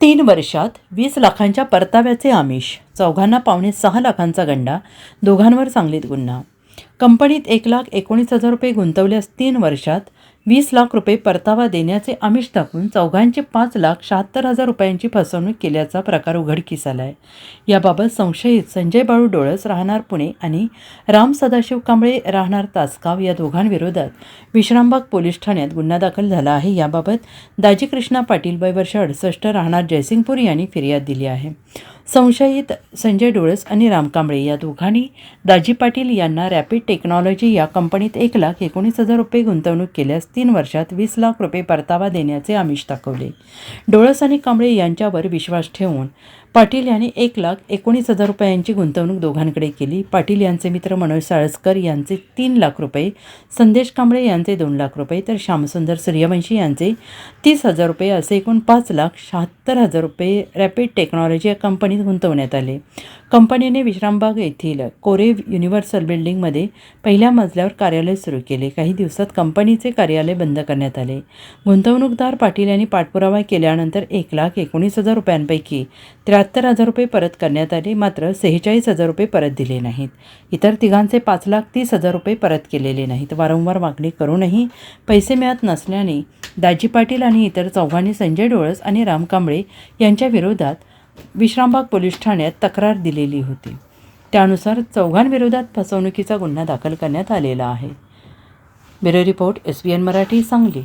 3 वर्षात 20 लाखांच्या परताव्याचे आमिष, चौघांना 5.25 लाखांचा गंडा, दोघांवर सांगलीत गुन्हा. कंपनीत 1,19,000 रुपये गुंतवल्यास 3 वर्षात 20 लाख रुपये परतावा देण्याचे आमिष दाखवून चौघांची 5,76,000 रुपयांची फसवणूक केल्याचा प्रकार उघडकीस आला आहे. याबाबत संशयित संजय बाळू डोळस राहणार पुणे आणि राम सदाशिव कांबळे राहणार तासगाव या दोघांविरोधात विश्रामबाग पोलीस ठाण्यात गुन्हा दाखल झाला आहे. याबाबत दाजी कृष्णा पाटील वय वर्ष 68 राहणार जयसिंगपूर यांनी फिर्याद दिली आहे. संशयित संजय डोळस आणि राम कांबळे या दोघांनी दाजी पाटील यांना रॅपिड टेक्नॉलॉजी या कंपनीत 1,19,000 रुपये गुंतवणूक केल्यास 3 वर्षात 20 लाख रुपये परतावा देण्याचे आमिष दाखवले. डोळस आणि कांबळे यांच्यावर विश्वास ठेवून पाटील यांनी 1,19,000 रुपयांची गुंतवणूक दोघांकडे केली. पाटील यांचे मित्र मनोज साळसकर यांचे 3 लाख रुपये, संदेश कांबळे यांचे 2 लाख रुपये तर श्यामसुंदर सूर्यवंशी यांचे 30,000 रुपये असे एकूण 5,76,000 रुपये रॅपिड टेक्नॉलॉजी या कंपनीत गुंतवण्यात आले. कंपनीने विश्रामबाग येथील कोरेव युनिव्हर्सल बिल्डिंगमध्ये पहिल्या मजल्यावर कार्यालय सुरू केले. काही दिवसात कंपनीचे कार्यालय बंद करण्यात आले. गुंतवणूकदार पाटील यांनी पाठपुरावा केल्यानंतर 1,19,000 रुपयांपैकी 73,000 रुपये परत करण्यात आले. मात्र 46,000 रुपये परत दिले नाहीत. इतर तिघांचे 5,30,000 रुपये परत केलेले नाहीत. वारंवार मागणी करूनही पैसे मिळत नसल्याने दाजी पाटील आणि इतर चौघांनी संजय डोळस आणि राम कांबळे यांच्या विरोधात विश्रामबाग पोलीस ठाण्यात तक्रार दिलेली होती. त्यानुसार चौघांविरोधात फसवणुकीचा गुन्हा दाखल करण्यात आलेला आहे. Bureau report SBN Marathi, Sangli.